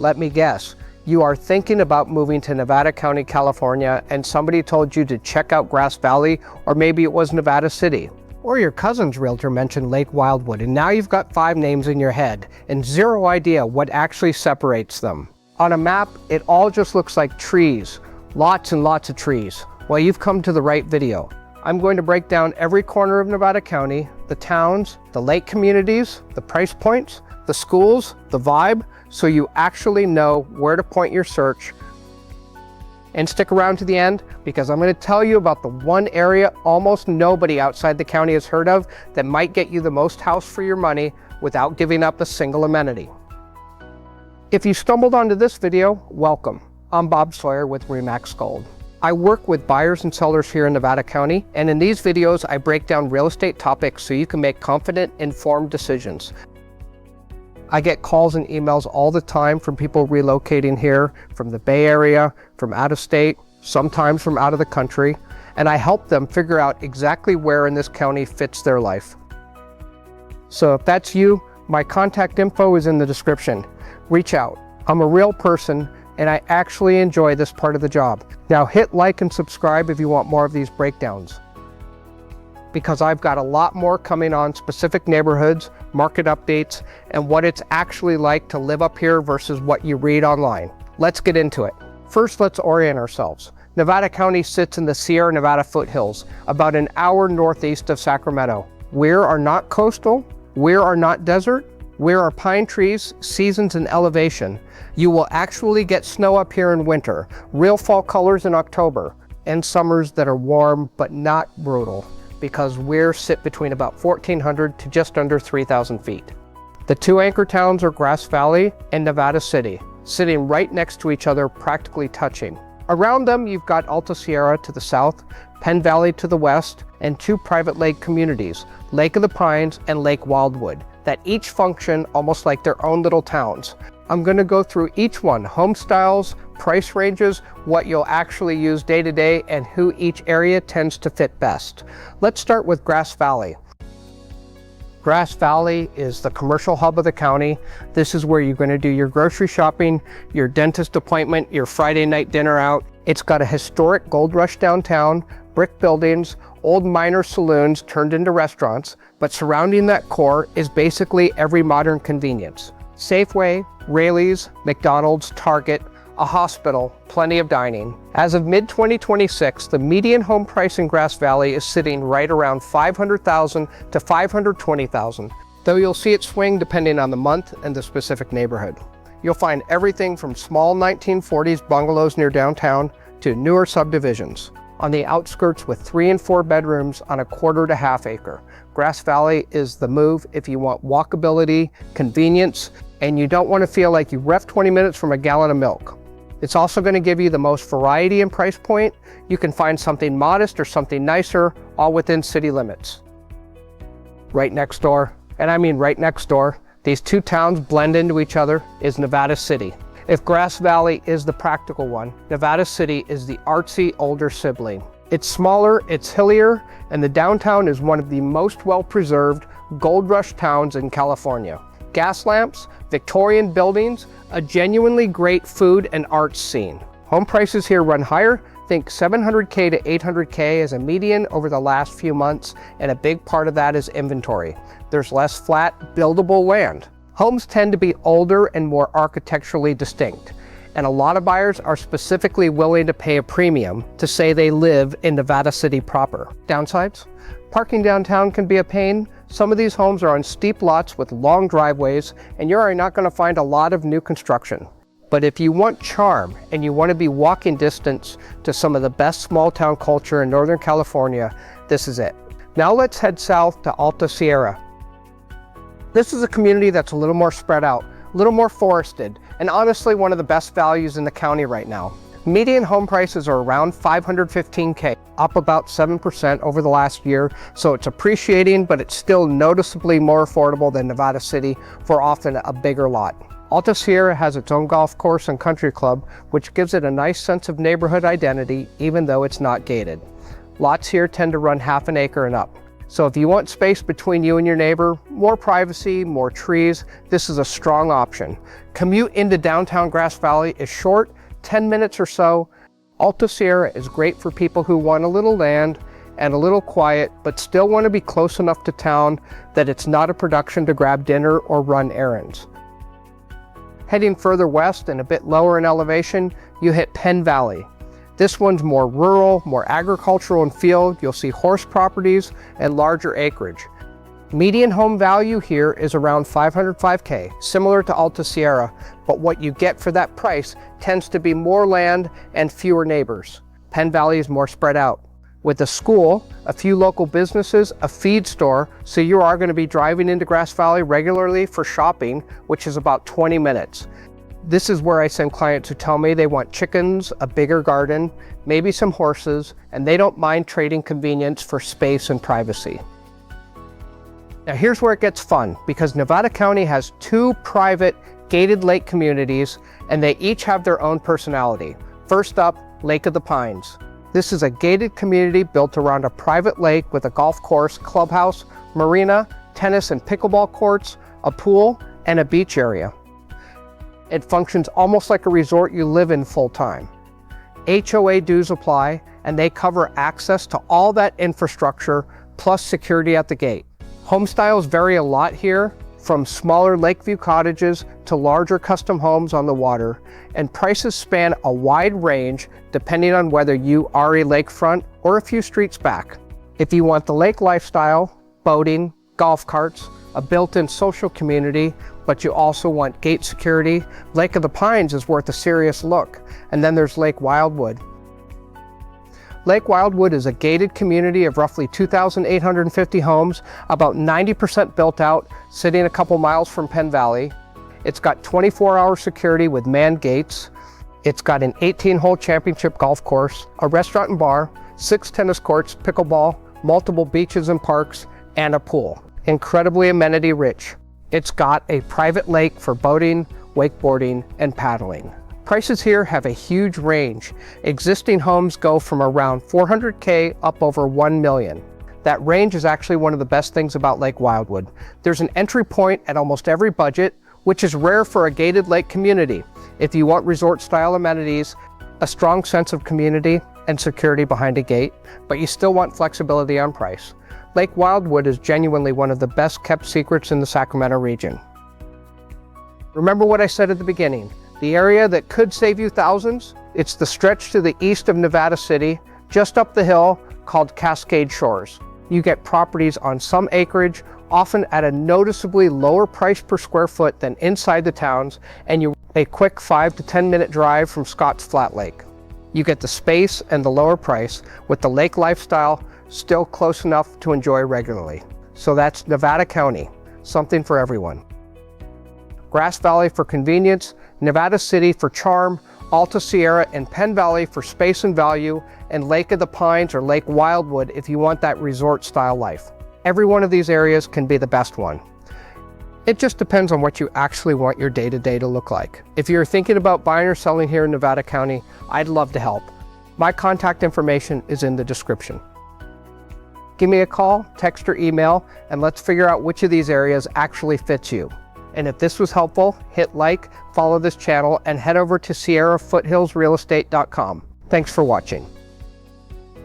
Let me guess. You are thinking about moving to Nevada County, California, and somebody told you to check out Grass Valley, or maybe it was Nevada City. Or your cousin's realtor mentioned Lake Wildwood, and now you've got 5 names in your head and zero idea what actually separates them. On a map, it all just looks like trees, lots and lots of trees. Well, you've come to the right video. I'm going to break down every corner of Nevada County, the towns, the lake communities, the price points, the schools, the vibe, so you actually know where to point your search. And stick around to the end, because I'm going to tell you about the one area almost nobody outside the county has heard of that might get you the most house for your money without giving up a single amenity. If you stumbled onto this video, welcome. I'm Bob Sawyer with Remax Gold. I work with buyers and sellers here in Nevada County, and in these videos I break down real estate topics so you can make confident, informed decisions. I get calls and emails all the time from people relocating here, from the Bay Area, from out of state, sometimes from out of the country, and I help them figure out exactly where in this county fits their life. So if that's you, my contact info is in the description. Reach out. I'm a real person, and I actually enjoy this part of the job. Now hit like and subscribe if you want more of these breakdowns, because I've got a lot more coming on specific neighborhoods, market updates, and what it's actually like to live up here versus what you read online. Let's get into it. First, let's orient ourselves. Nevada County sits in the Sierra Nevada foothills, about an hour northeast of Sacramento. We are not coastal, we are not desert, we are pine trees, seasons, and elevation. You will actually get snow up here in winter, real fall colors in October, and summers that are warm but not brutal, because we sit between about 1,400 to just under 3,000 feet. The 2 anchor towns are Grass Valley and Nevada City, sitting right next to each other, practically touching. Around them, you've got Alta Sierra to the south, Penn Valley to the west, and 2 private lake communities, Lake of the Pines and Lake Wildwood, that each function almost like their own little towns. I'm going to go through each one, home styles, price ranges, what you'll actually use day to day, and who each area tends to fit best. Let's start with Grass Valley. Grass Valley is the commercial hub of the county. This is where you're going to do your grocery shopping, your dentist appointment, your Friday night dinner out. It's got a historic gold rush downtown, brick buildings, old miner saloons turned into restaurants, but surrounding that core is basically every modern convenience. Safeway, Raley's, McDonald's, Target, a hospital, plenty of dining. As of mid-2026, the median home price in Grass Valley is sitting right around $500,000 to $520,000, though you'll see it swing depending on the month and the specific neighborhood. You'll find everything from small 1940s bungalows near downtown to newer subdivisions on the outskirts with 3 and 4 bedrooms on a 1/4 to 1/2 acre. Grass Valley is the move if you want walkability, convenience, and you don't want to feel like you ref 20 minutes from a gallon of milk. It's also going to give you the most variety and price point. You can find something modest or something nicer, all within city limits. Right next door, and I mean right next door, these 2 towns blend into each other, is Nevada City. If Grass Valley is the practical one, Nevada City is the artsy older sibling. It's smaller, it's hillier, and the downtown is one of the most well-preserved gold rush towns in California. Gas lamps, Victorian buildings, a genuinely great food and arts scene. Home prices here run higher. Think $700K to $800K as a median over the last few months, and a big part of that is inventory. There's less flat, buildable land. Homes tend to be older and more architecturally distinct, and a lot of buyers are specifically willing to pay a premium to say they live in Nevada City proper. Downsides? Parking downtown can be a pain. Some of these homes are on steep lots with long driveways, and you're not going to find a lot of new construction. But if you want charm and you want to be walking distance to some of the best small town culture in Northern California, this is it. Now let's head south to Alta Sierra. This is a community that's a little more spread out, a little more forested, and honestly one of the best values in the county right now. Median home prices are around $515K, up about 7% over the last year, so it's appreciating, but it's still noticeably more affordable than Nevada City for often a bigger lot. Alta Sierra has its own golf course and country club, which gives it a nice sense of neighborhood identity, even though it's not gated. Lots here tend to run 1/2 acre and up. So if you want space between you and your neighbor, more privacy, more trees, this is a strong option. Commute into downtown Grass Valley is short, 10 minutes or so. Alta Sierra is great for people who want a little land and a little quiet, but still want to be close enough to town that it's not a production to grab dinner or run errands. Heading further west and a bit lower in elevation, you hit Penn Valley. This one's more rural, more agricultural in feel. You'll see horse properties and larger acreage. Median home value here is around $505K, similar to Alta Sierra, but what you get for that price tends to be more land and fewer neighbors. Penn Valley is more spread out. With a school, a few local businesses, a feed store, so you are going to be driving into Grass Valley regularly for shopping, which is about 20 minutes. This is where I send clients who tell me they want chickens, a bigger garden, maybe some horses, and they don't mind trading convenience for space and privacy. Now here's where it gets fun, because Nevada County has 2 private gated lake communities, and they each have their own personality. First up, Lake of the Pines. This is a gated community built around a private lake with a golf course, clubhouse, marina, tennis and pickleball courts, a pool, and a beach area. It functions almost like a resort you live in full time. HOA dues apply, and they cover access to all that infrastructure plus security at the gate. Home styles vary a lot here, from smaller lakeview cottages to larger custom homes on the water, and prices span a wide range depending on whether you are a lakefront or a few streets back. If you want the lake lifestyle, boating, golf carts, a built-in social community, but you also want gate security, Lake of the Pines is worth a serious look. And then there's Lake Wildwood. Lake Wildwood is a gated community of roughly 2,850 homes, about 90% built out, sitting a couple miles from Penn Valley. It's got 24-hour security with manned gates. It's got an 18-hole championship golf course, a restaurant and bar, 6 tennis courts, pickleball, multiple beaches and parks, and a pool. Incredibly amenity rich. It's got a private lake for boating, wakeboarding, and paddling. Prices here have a huge range. Existing homes go from around $400K up over $1 million. That range is actually one of the best things about Lake Wildwood. There's an entry point at almost every budget, which is rare for a gated lake community. If you want resort-style amenities, a strong sense of community, and security behind a gate, but you still want flexibility on price, Lake Wildwood is genuinely one of the best kept secrets in the Sacramento region. Remember what I said at the beginning, the area that could save you thousands? It's the stretch to the east of Nevada City, just up the hill, called Cascade Shores. You get properties on some acreage, often at a noticeably lower price per square foot than inside the towns, and you're a quick 5 to 10 minute drive from Scotts Flat Lake. You get the space and the lower price, with the lake lifestyle still close enough to enjoy regularly. So that's Nevada County, something for everyone. Grass Valley for convenience, Nevada City for charm, Alta Sierra and Penn Valley for space and value, and Lake of the Pines or Lake Wildwood if you want that resort style life. Every one of these areas can be the best one. It just depends on what you actually want your day-to-day to look like. If you're thinking about buying or selling here in Nevada County, I'd love to help. My contact information is in the description. Give me a call, text or email, and let's figure out which of these areas actually fits you. And if this was helpful, hit like, follow this channel, and head over to SierraFoothillsRealEstate.com. Thanks for watching.